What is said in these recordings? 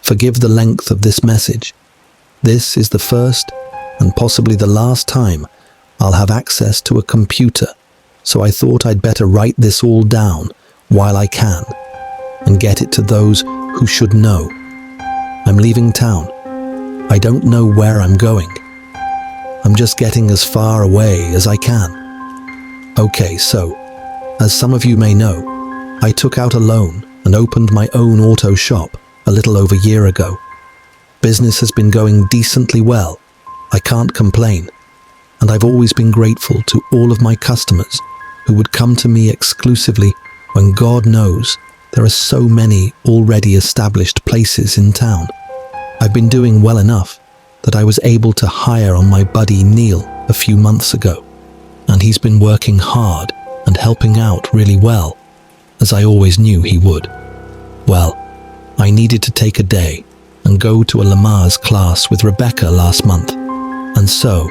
Forgive the length of this message. This is the first and possibly the last time I'll have access to a computer, so I thought I'd better write this all down while I can and get it to those who should know. I'm leaving town. I don't know where I'm going. I'm just getting as far away as I can. Okay, so, as some of you may know, I took out a loan and opened my own auto shop a little over a year ago. Business has been going decently well. I can't complain. And I've always been grateful to all of my customers who would come to me exclusively when God knows there are so many already established places in town. I've been doing well enough that I was able to hire on my buddy Neil a few months ago, and he's been working hard and helping out really well, as I always knew he would. Well, I needed to take a day and go to a Lamaze class with Rebecca last month, and so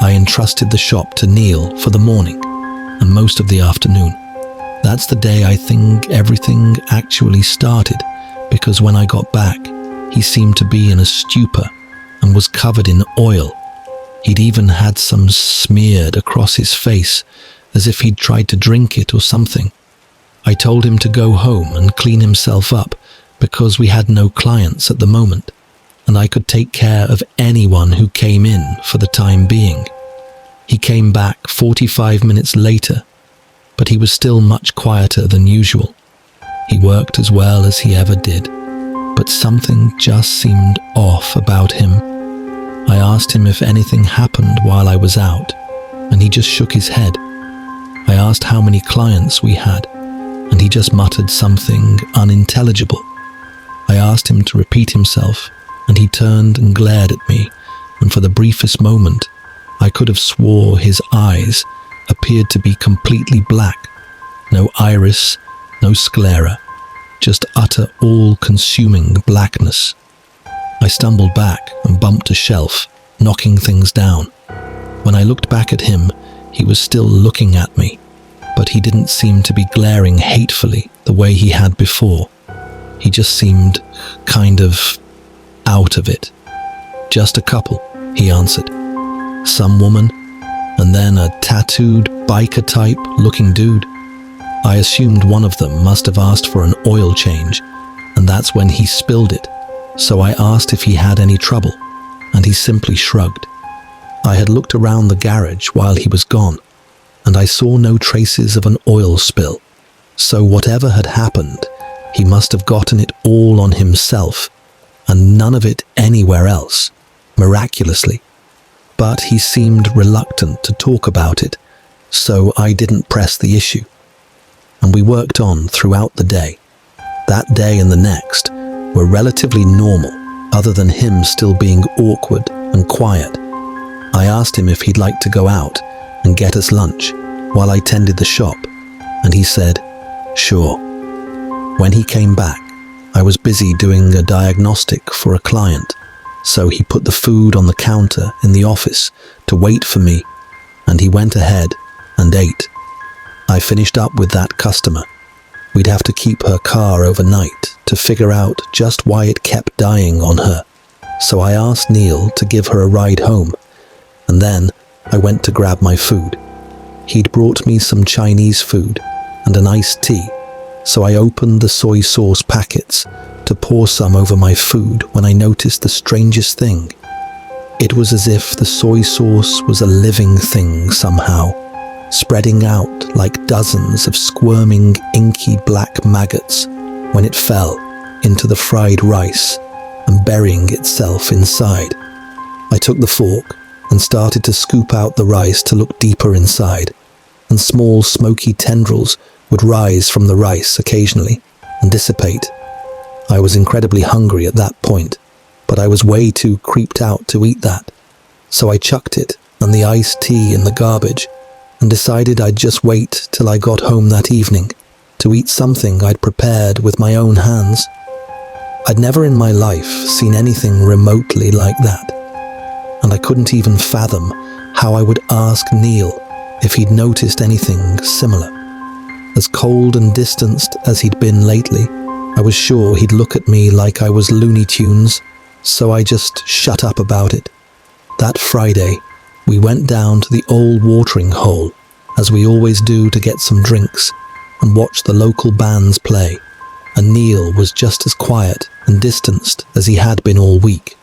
I entrusted the shop to Neil for the morning and most of the afternoon. That's the day I think everything actually started, because when I got back, he seemed to be in a stupor and was covered in oil. He'd even had some smeared across his face, as if he'd tried to drink it or something. I told him to go home and clean himself up, because we had no clients at the moment, and I could take care of anyone who came in for the time being. He came back 45 minutes later, but he was still much quieter than usual. He worked as well as he ever did, but something just seemed off about him. I asked him if anything happened while I was out, and he just shook his head. I asked how many clients we had, and he just muttered something unintelligible. I asked him to repeat himself, and he turned and glared at me, and for the briefest moment, I could have swore his eyes appeared to be completely black. No iris, no sclera, just utter all-consuming blackness. I stumbled back and bumped a shelf, knocking things down. When I looked back at him, he was still looking at me, but he didn't seem to be glaring hatefully the way he had before. He just seemed kind of out of it. Just a couple, he answered. Some woman, and then a tattooed biker-type looking dude. I assumed one of them must have asked for an oil change, and that's when he spilled it. So I asked if he had any trouble, and he simply shrugged. I had looked around the garage while he was gone, and I saw no traces of an oil spill. So whatever had happened, he must have gotten it all on himself, and none of it anywhere else, miraculously. But he seemed reluctant to talk about it, so I didn't press the issue. And we worked on throughout the day. That day and the next were relatively normal, other than him still being awkward and quiet. I asked him if he'd like to go out and get us lunch while I tended the shop, and he said, sure. When he came back, I was busy doing a diagnostic for a client, so he put the food on the counter in the office to wait for me, and he went ahead and ate. I finished up with that customer. We'd have to keep her car overnight to figure out just why it kept dying on her, so I asked Neil to give her a ride home, and then I went to grab my food. He'd brought me some Chinese food and an iced tea, so I opened the soy sauce packets to pour some over my food when I noticed the strangest thing. It was as if the soy sauce was a living thing somehow, spreading out like dozens of squirming, inky black maggots when it fell into the fried rice and burying itself inside. I took the fork and started to scoop out the rice to look deeper inside, and small smoky tendrils would rise from the rice occasionally and dissipate. I was incredibly hungry at that point, but I was way too creeped out to eat that, so I chucked it and the iced tea in the garbage and decided I'd just wait till I got home that evening to eat something I'd prepared with my own hands. I'd never in my life seen anything remotely like that, and I couldn't even fathom how I would ask Neil if he'd noticed anything similar. As cold and distanced as he'd been lately, I was sure he'd look at me like I was Looney Tunes, so I just shut up about it. That Friday, we went down to the old watering hole, as we always do, to get some drinks and watch the local bands play, and Neil was just as quiet and distanced as he had been all week.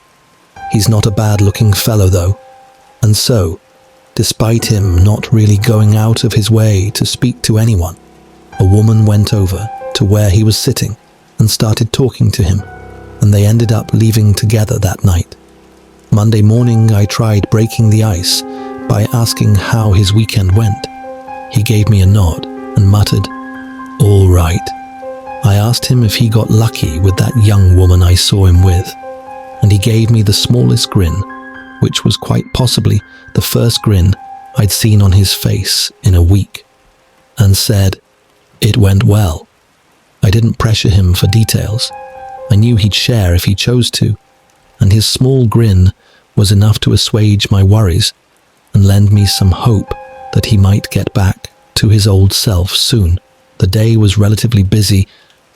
He's not a bad-looking fellow, though, and so, despite him not really going out of his way to speak to anyone, a woman went over to where he was sitting and started talking to him, and they ended up leaving together that night. Monday morning, I tried breaking the ice by asking how his weekend went. He gave me a nod and muttered, "All right." I asked him if he got lucky with that young woman I saw him with, and he gave me the smallest grin, which was quite possibly the first grin I'd seen on his face in a week, and said, "It went well." I didn't pressure him for details. I knew he'd share if he chose to, and his small grin was enough to assuage my worries and lend me some hope that he might get back to his old self soon. The day was relatively busy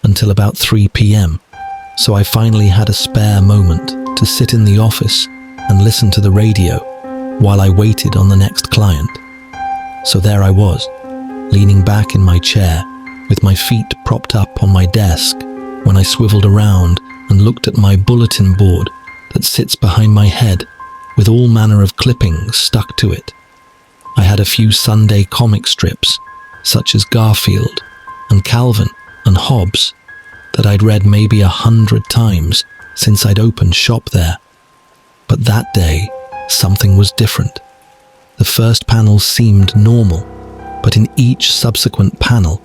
until about 3 p.m, so I finally had a spare moment to sit in the office and listen to the radio while I waited on the next client. So there I was, leaning back in my chair with my feet propped up on my desk, when I swiveled around and looked at my bulletin board that sits behind my head with all manner of clippings stuck to it. I had a few Sunday comic strips, such as Garfield and Calvin and Hobbes, that I'd read maybe 100 times since I'd opened shop there. But that day, something was different. The first panel seemed normal, but in each subsequent panel,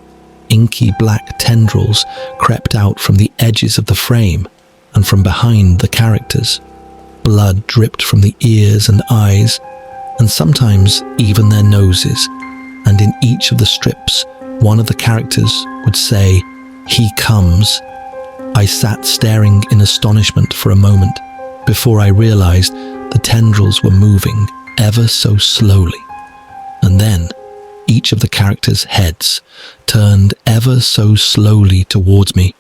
inky black tendrils crept out from the edges of the frame and from behind the characters. Blood dripped from the ears and eyes, and sometimes even their noses, and in each of the strips, one of the characters would say, "He comes." I sat staring in astonishment for a moment before I realized the tendrils were moving ever so slowly. And then each of the characters' heads turned ever so slowly towards me,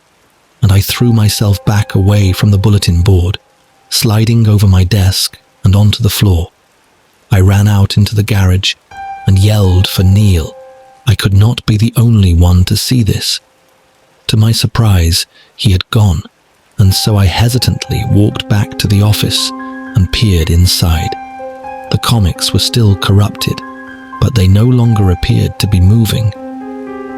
and I threw myself back away from the bulletin board, sliding over my desk and onto the floor. I ran out into the garage and yelled for Neil. I could not be the only one to see this. To my surprise, he had gone, and so I hesitantly walked back to the office and peered inside. The comics were still corrupted, but they no longer appeared to be moving.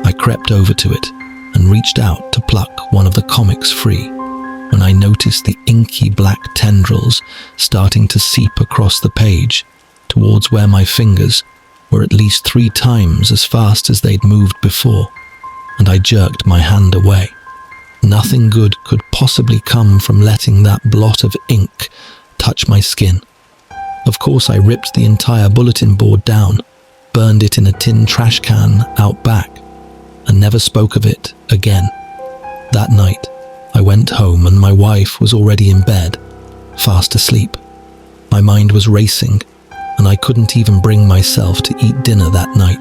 I crept over to it and reached out to pluck one of the comics free, when I noticed the inky black tendrils starting to seep across the page towards where my fingers were at least 3 times as fast as they'd moved before, and I jerked my hand away. Nothing good could possibly come from letting that blot of ink touch my skin. Of course, I ripped the entire bulletin board down, burned it in a tin trash can out back, and never spoke of it again. That night, I went home and my wife was already in bed, fast asleep. My mind was racing, and I couldn't even bring myself to eat dinner that night.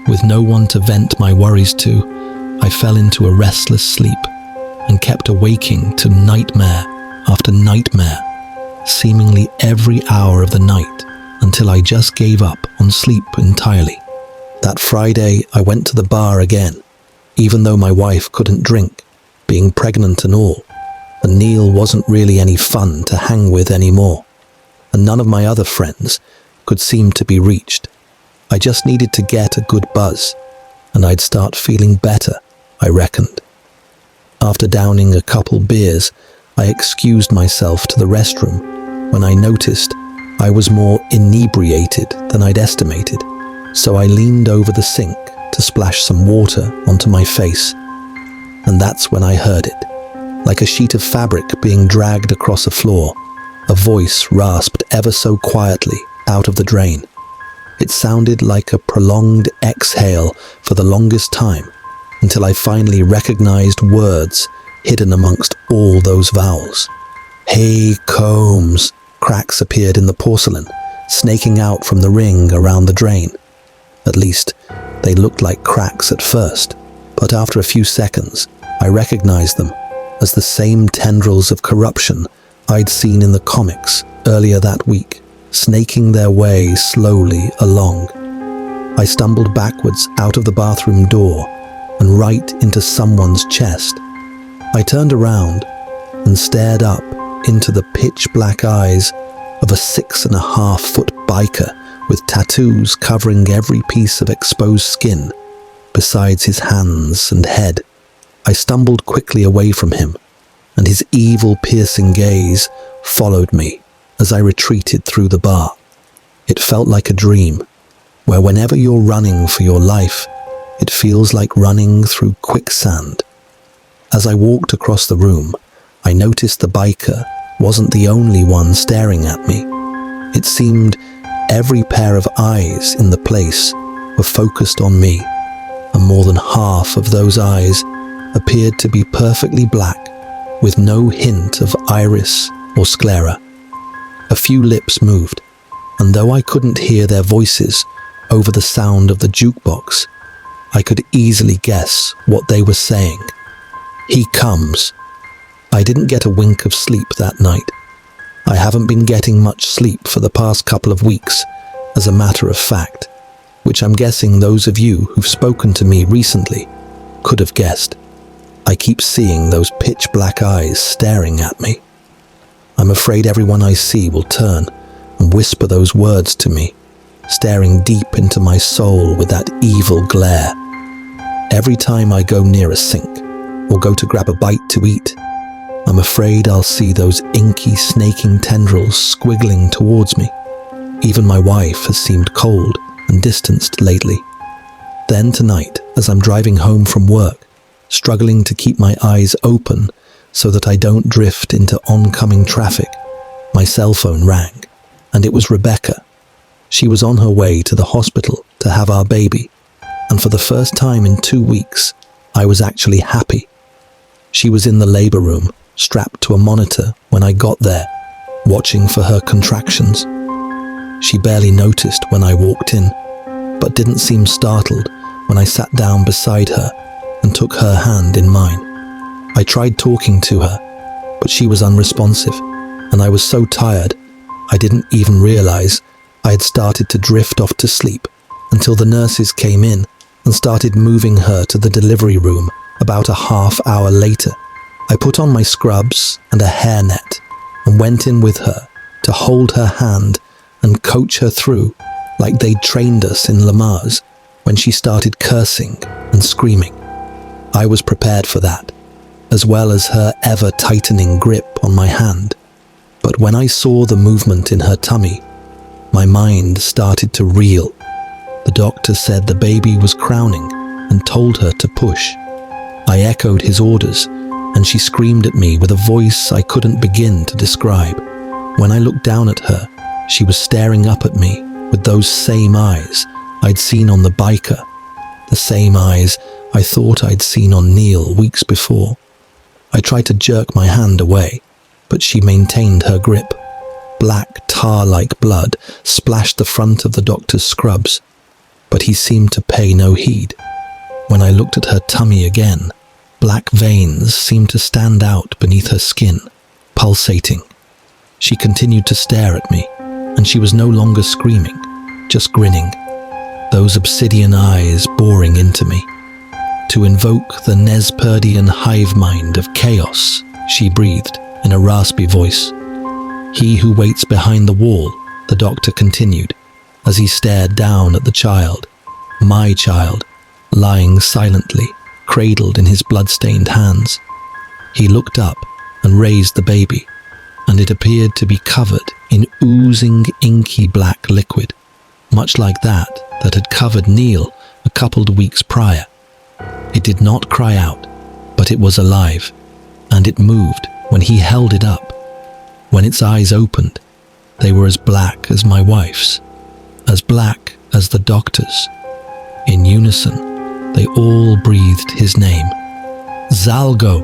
With no one to vent my worries to, I fell into a restless sleep and kept awaking to nightmare after nightmare, seemingly every hour of the night, until I just gave up on sleep entirely. That Friday, I went to the bar again, even though my wife couldn't drink, being pregnant and all, and Neil wasn't really any fun to hang with anymore, and none of my other friends could seem to be reached. I just needed to get a good buzz, and I'd start feeling better, I reckoned. After downing a couple beers, I excused myself to the restroom when I noticed I was more inebriated than I'd estimated, so I leaned over the sink to splash some water onto my face. And that's when I heard it. Like a sheet of fabric being dragged across a floor, a voice rasped ever so quietly out of the drain. It sounded like a prolonged exhale for the longest time, until I finally recognized words hidden amongst all those vowels. "Hey, Combs," cracks appeared in the porcelain, snaking out from the ring around the drain. At least, they looked like cracks at first, but after a few seconds, I recognized them as the same tendrils of corruption I'd seen in the comics earlier that week, snaking their way slowly along. I stumbled backwards out of the bathroom door and right into someone's chest. I turned around and stared up into the pitch-black eyes of a 6.5-foot biker with tattoos covering every piece of exposed skin, besides his hands and head. I stumbled quickly away from him, and his evil, piercing gaze followed me as I retreated through the bar. It felt like a dream, where whenever you're running for your life, it feels like running through quicksand. As I walked across the room, I noticed the biker wasn't the only one staring at me. It seemed every pair of eyes in the place were focused on me, and more than half of those eyes appeared to be perfectly black, with no hint of iris or sclera. A few lips moved, and though I couldn't hear their voices over the sound of the jukebox, I could easily guess what they were saying. "He comes." I didn't get a wink of sleep that night. I haven't been getting much sleep for the past couple of weeks, as a matter of fact, which I'm guessing those of you who've spoken to me recently could have guessed. I keep seeing those pitch-black eyes staring at me. I'm afraid everyone I see will turn and whisper those words to me, staring deep into my soul with that evil glare. Every time I go near a sink or go to grab a bite to eat, I'm afraid I'll see those inky, snaking tendrils squiggling towards me. Even my wife has seemed cold and distanced lately. Then tonight, as I'm driving home from work, struggling to keep my eyes open so that I don't drift into oncoming traffic, my cell phone rang, and it was Rebecca. She was on her way to the hospital to have our baby, and for the first time in 2 weeks, I was actually happy. She was in the labor room, strapped to a monitor when I got there, watching for her contractions. She barely noticed when I walked in, but didn't seem startled when I sat down beside her and took her hand in mine. I tried talking to her, but she was unresponsive, and I was so tired I didn't even realize I had started to drift off to sleep until the nurses came in and started moving her to the delivery room about a half hour later. I put on my scrubs and a hairnet and went in with her to hold her hand and coach her through like they'd trained us in Lamaze when she started cursing and screaming. I was prepared for that, as well as her ever-tightening grip on my hand. But when I saw the movement in her tummy, my mind started to reel. The doctor said the baby was crowning and told her to push. I echoed his orders, and she screamed at me with a voice I couldn't begin to describe. When I looked down at her, she was staring up at me with those same eyes I'd seen on the biker, the same eyes I thought I'd seen on Neil weeks before. I tried to jerk my hand away, but she maintained her grip. Black tar-like blood splashed the front of the doctor's scrubs, but he seemed to pay no heed. When I looked at her tummy again, black veins seemed to stand out beneath her skin, pulsating. She continued to stare at me, and she was no longer screaming, just grinning, those obsidian eyes boring into me. To invoke the Nesperdian hive mind of chaos, she breathed in a raspy voice. "He who waits behind the wall," the doctor continued, as he stared down at the child, my child, lying silently, cradled in his blood-stained hands. He looked up and raised the baby, and it appeared to be covered in oozing, inky black liquid, much like that had covered Neil a couple of weeks prior. It did not cry out, but it was alive, and it moved when he held it up. When its eyes opened, they were as black as my wife's, as black as the doctor's. In unison, they all breathed his name. "Zalgo!"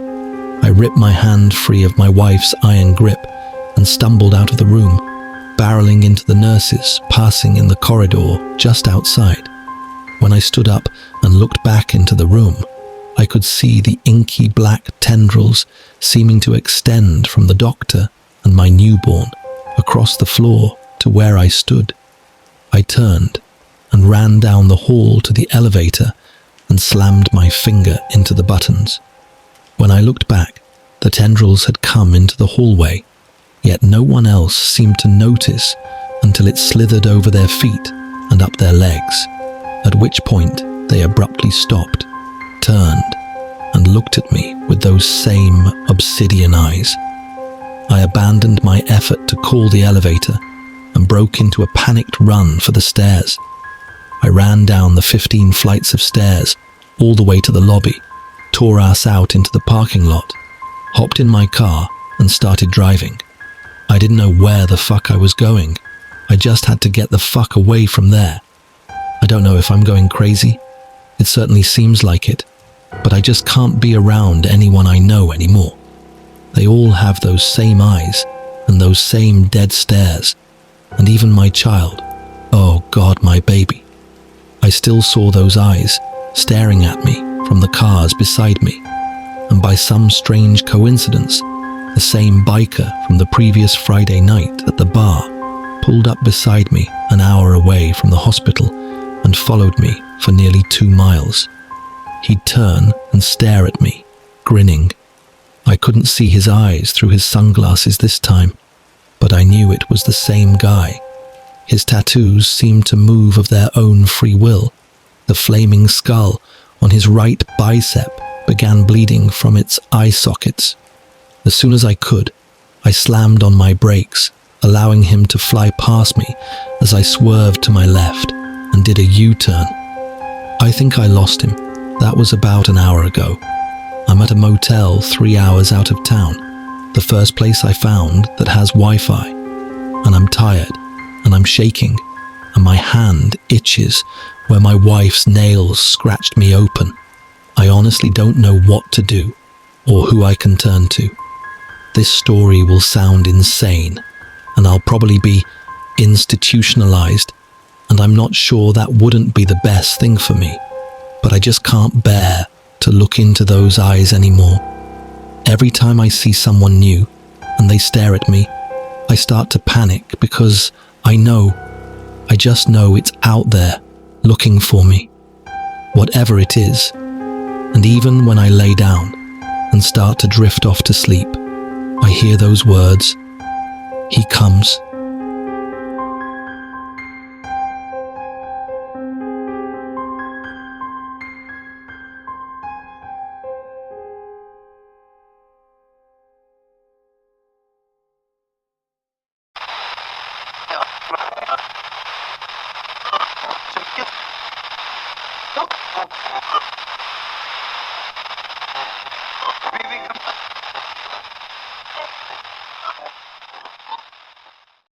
I ripped my hand free of my wife's iron grip and stumbled out of the room, barreling into the nurses passing in the corridor just outside. When I stood up and looked back into the room, I could see the inky black tendrils seeming to extend from the doctor and my newborn across the floor to where I stood. I turned and ran down the hall to the elevator and slammed my finger into the buttons. When I looked back, the tendrils had come into the hallway, yet no one else seemed to notice until it slithered over their feet and up their legs, at which point they abruptly stopped, turned, and looked at me with those same obsidian eyes. I abandoned my effort to call the elevator and broke into a panicked run for the stairs. I ran down the 15 flights of stairs all the way to the lobby, tore ass out into the parking lot, hopped in my car and started driving. I didn't know where the fuck I was going. I just had to get the fuck away from there. I don't know if I'm going crazy. It certainly seems like it, but I just can't be around anyone I know anymore. They all have those same eyes and those same dead stares, and even my child, oh God, my baby. I still saw those eyes staring at me from the cars beside me, and by some strange coincidence, the same biker from the previous Friday night at the bar pulled up beside me an hour away from the hospital and followed me for nearly 2 miles. He'd turn and stare at me, grinning. I couldn't see his eyes through his sunglasses this time, but I knew it was the same guy. His tattoos seemed to move of their own free will. The flaming skull on his right bicep began bleeding from its eye sockets. As soon as I could, I slammed on my brakes, allowing him to fly past me as I swerved to my left and did a U-turn. I think I lost him. That was about an hour ago. I'm at a motel 3 hours out of town, the first place I found that has Wi-Fi, and I'm tired, and I'm shaking, and my hand itches where my wife's nails scratched me open. I honestly don't know what to do, or who I can turn to. This story will sound insane, and I'll probably be institutionalized, and I'm not sure that wouldn't be the best thing for me, but I just can't bear to look into those eyes anymore. Every time I see someone new and they stare at me, I start to panic because I just know it's out there looking for me, whatever it is. And even when I lay down and start to drift off to sleep, I hear those words, "He comes." 재밌겠다.